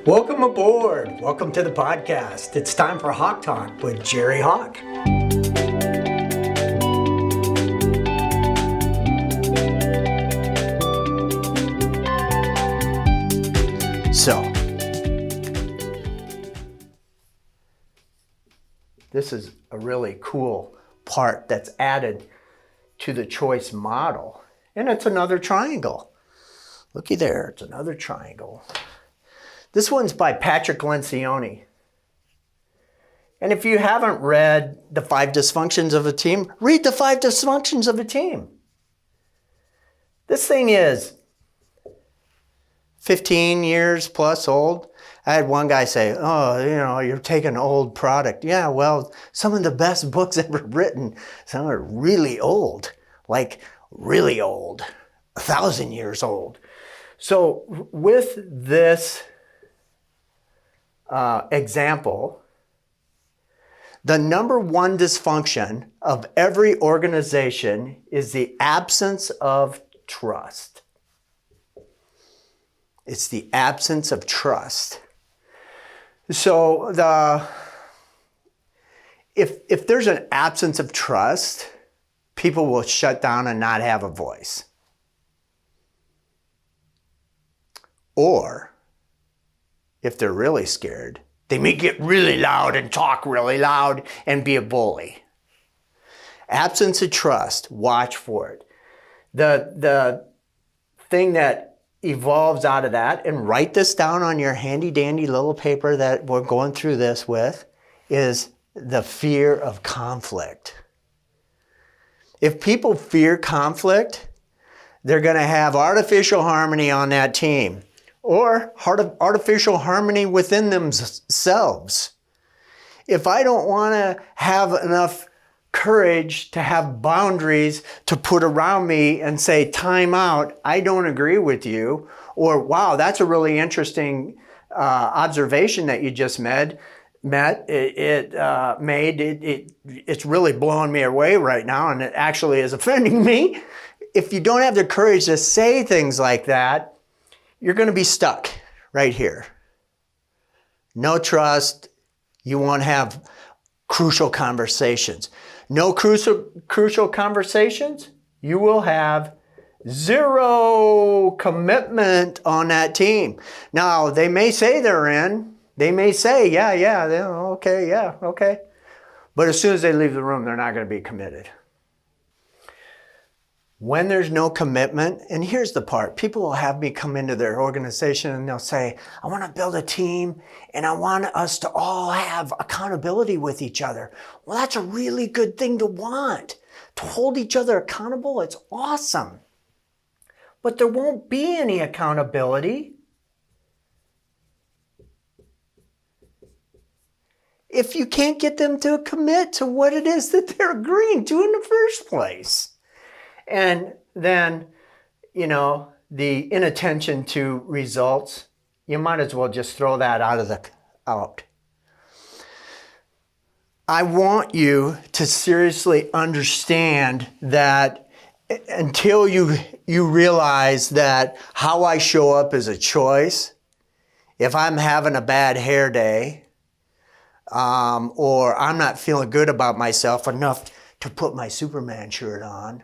Welcome aboard. Welcome to the podcast. It's time for Haack Talk with Jerry Haack. So, this is a really cool part that's added to the choice model. And it's another triangle. Looky there, it's another triangle. This one's by Patrick Lencioni. And if you haven't read The 5 Dysfunctions of a Team, read The 5 Dysfunctions of a Team. This thing is 15 years plus old. I had one guy say, you're taking an old product. Yeah, well, some of the best books ever written, some are really old, like really old, 1,000 years old. So with this example, the number one dysfunction of every organization is the absence of trust. It's the absence of trust. So if there's an absence of trust, people will shut down and not have a voice. Or if they're really scared, they may get really loud and talk really loud and be a bully. Absence of trust, watch for it. The thing that evolves out of that, and write this down on your handy dandy little paper that we're going through this with, is the fear of conflict. If people fear conflict, they're going to have artificial harmony on that team. Or artificial harmony within themselves. If I don't want to have enough courage to have boundaries to put around me and say, time out, I don't agree with you, or wow, that's a really interesting observation that you just made. It's really blowing me away right now, and it actually is offending me. If you don't have the courage to say things like that, you're going to be stuck right here. No trust. You won't have crucial conversations. No crucial conversations. You will have zero commitment on that team. Now, they may say they're in. They may say, okay. But as soon as they leave the room, they're not going to be committed. When there's no commitment, and here's the part, people will have me come into their organization and they'll say, I want to build a team and I want us to all have accountability with each other. Well, that's a really good thing to want. To hold each other accountable, it's awesome. But there won't be any accountability if you can't get them to commit to what it is that they're agreeing to in the first place. And then, the inattention to results, you might as well just throw that out. I want you to seriously understand that until you realize that how I show up is a choice. If I'm having a bad hair day, or I'm not feeling good about myself enough to put my Superman shirt on,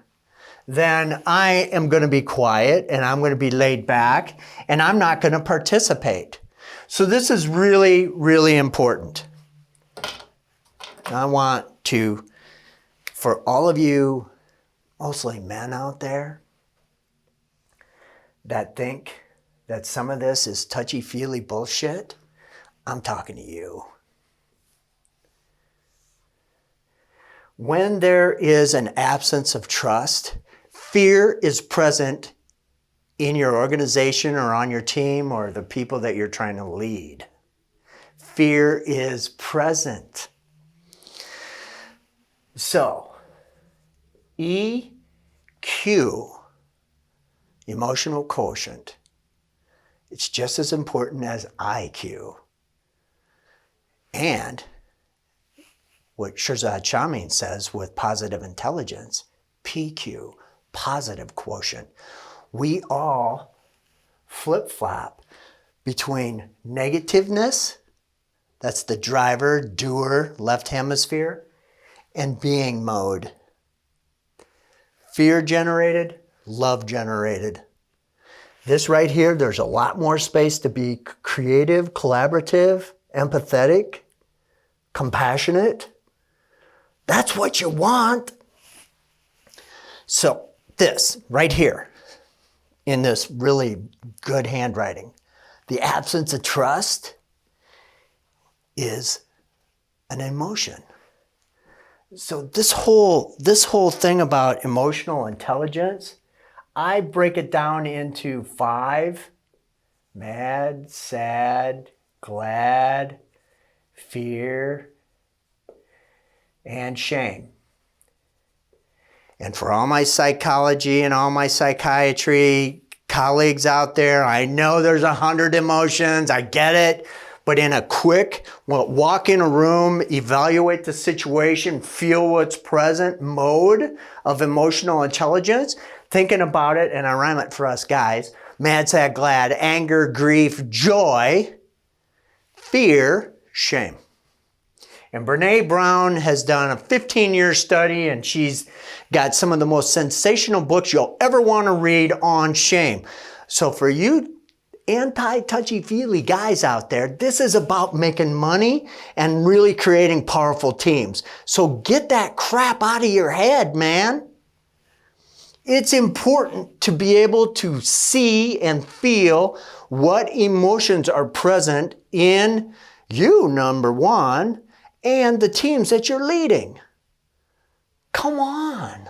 then I am going to be quiet and I'm going to be laid back and I'm not going to participate. So this is really, really important. I want to, for all of you, mostly men out there, that think that some of this is touchy-feely bullshit, I'm talking to you. When there is an absence of trust, fear is present in your organization or on your team or the people that you're trying to lead. Fear is present. So, EQ, emotional quotient, it's just as important as IQ. And what Shirzad Chamine says with positive intelligence, PQ, positive quotient. We all flip-flop between negativeness, that's the driver, doer, left hemisphere, and being mode. Fear generated, love generated. This right here, there's a lot more space to be creative, collaborative, empathetic, compassionate. That's what you want. So this right here, in this really good handwriting, the absence of trust is an emotion. So this whole thing about emotional intelligence, I break it down into 5: mad, sad, glad, fear, and shame. And for all my psychology and all my psychiatry colleagues out there, I know there's 100 emotions, I get it. But in a quick, walk in a room, evaluate the situation, feel what's present mode of emotional intelligence, thinking about it, and I rhyme it for us guys: mad, sad, glad, anger, grief, joy, fear, shame. And Brene Brown has done a 15-year study, and she's got some of the most sensational books you'll ever want to read on shame. So for you anti-touchy-feely guys out there, this is about making money and really creating powerful teams. So get that crap out of your head, man. It's important to be able to see and feel what emotions are present in you, number one, and the teams that you're leading. Come on.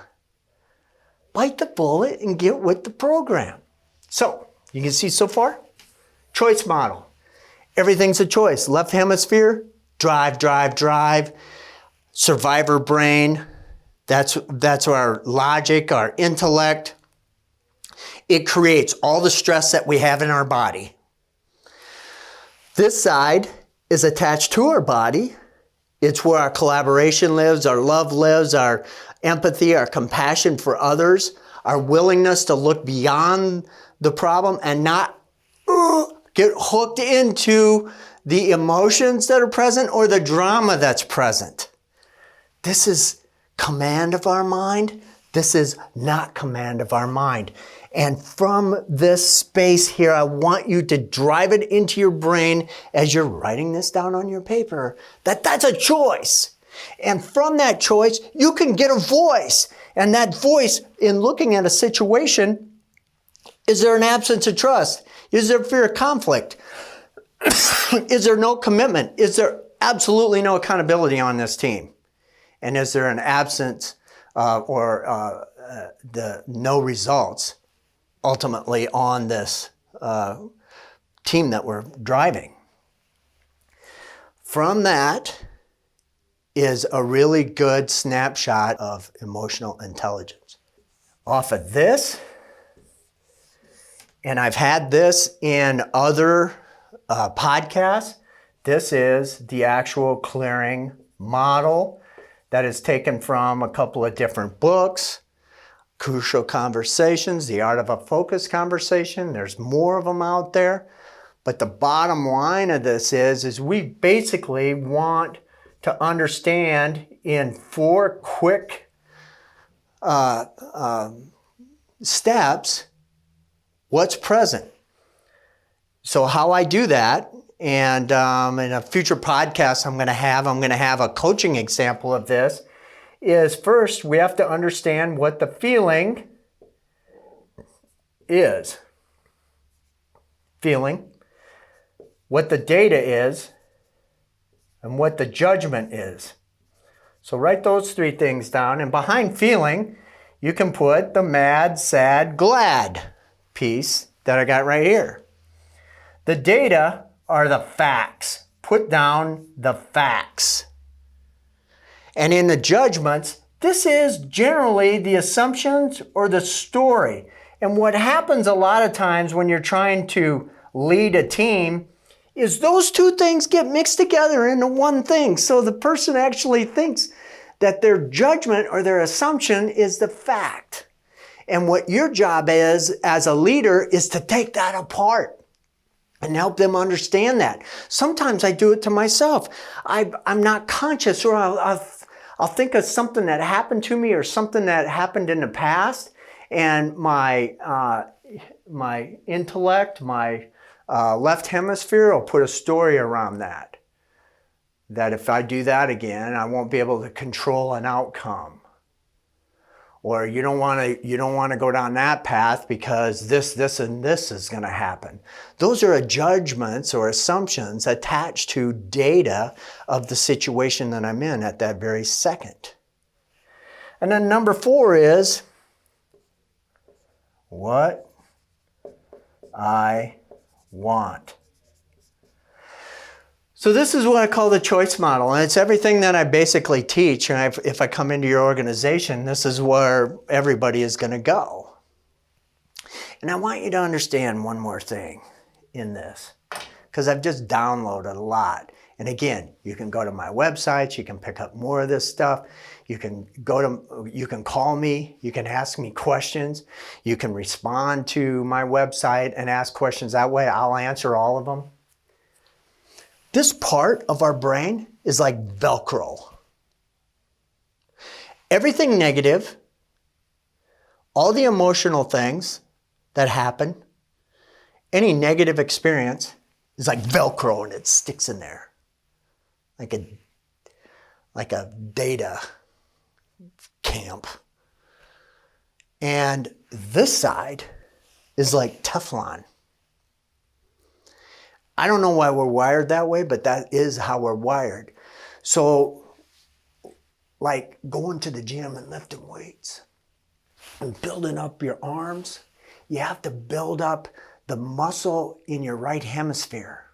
Bite the bullet and get with the program. So, you can see so far, choice model. Everything's a choice. Left hemisphere, drive, drive, drive. Survivor brain, that's our logic, our intellect. It creates all the stress that we have in our body. This side is attached to our body. It's where our collaboration lives, our love lives, our empathy, our compassion for others, our willingness to look beyond the problem and not get hooked into the emotions that are present or the drama that's present. This is command of our mind. This is not command of our mind. And from this space here, I want you to drive it into your brain as you're writing this down on your paper, that's a choice. And from that choice, you can get a voice. And that voice, in looking at a situation, is there an absence of trust? Is there fear of conflict? Is there no commitment? Is there absolutely no accountability on this team? And is there an absence or the no results ultimately on this team that we're driving? From that is a really good snapshot of emotional intelligence. Off of this, and I've had this in other podcasts, this is the actual clearing model that is taken from a couple of different books. Crucial Conversations, The Art of a Focused Conversation. There's more of them out there. But the bottom line of this is we basically want to understand in 4 quick steps what's present. So how I do that, and in a future podcast I'm going to have a coaching example of this, is first we have to understand what the feeling is. Feeling, what the data is, and what the judgment is. So write those 3 things down, and behind feeling, you can put the mad, sad, glad piece that I got right here. The data are the facts. Put down the facts. And in the judgments, this is generally the assumptions or the story. And what happens a lot of times when you're trying to lead a team is those 2 things get mixed together into one thing. So the person actually thinks that their judgment or their assumption is the fact. And what your job is as a leader is to take that apart and help them understand that. Sometimes I do it to myself. I'm not conscious, or I'll think of something that happened to me or something that happened in the past, and my intellect, my left hemisphere will put a story around that. That if I do that again, I won't be able to control an outcome. Or you don't want to go down that path because this, and this is going to happen. Those are judgments or assumptions attached to data of the situation that I'm in at that very second. And then number 4 is what I want. So this is what I call the choice model, and it's everything that I basically teach. And if I come into your organization, this is where everybody is going to go. And I want you to understand one more thing in this, because I've just downloaded a lot. And again, you can go to my website, you can pick up more of this stuff. You can call me, you can ask me questions, you can respond to my website and ask questions that way. I'll answer all of them. This part of our brain is like Velcro. Everything negative, all the emotional things that happen, any negative experience is like Velcro, and it sticks in there. Like a data camp. And this side is like Teflon. I don't know why we're wired that way, but that is how we're wired. So, like going to the gym and lifting weights and building up your arms, you have to build up the muscle in your right hemisphere.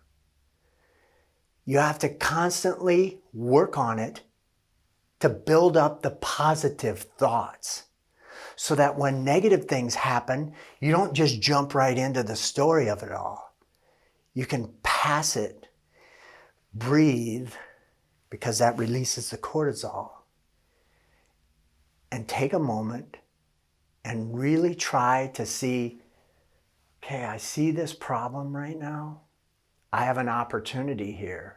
You have to constantly work on it to build up the positive thoughts, so that when negative things happen, you don't just jump right into the story of it all. You can pass it, breathe, because that releases the cortisol, and take a moment and really try to see, okay, I see this problem right now. I have an opportunity here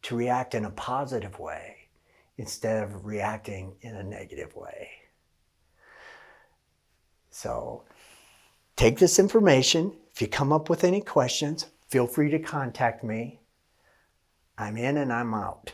to react in a positive way instead of reacting in a negative way. So take this information. If you come up with any questions, feel free to contact me. I'm in and I'm out.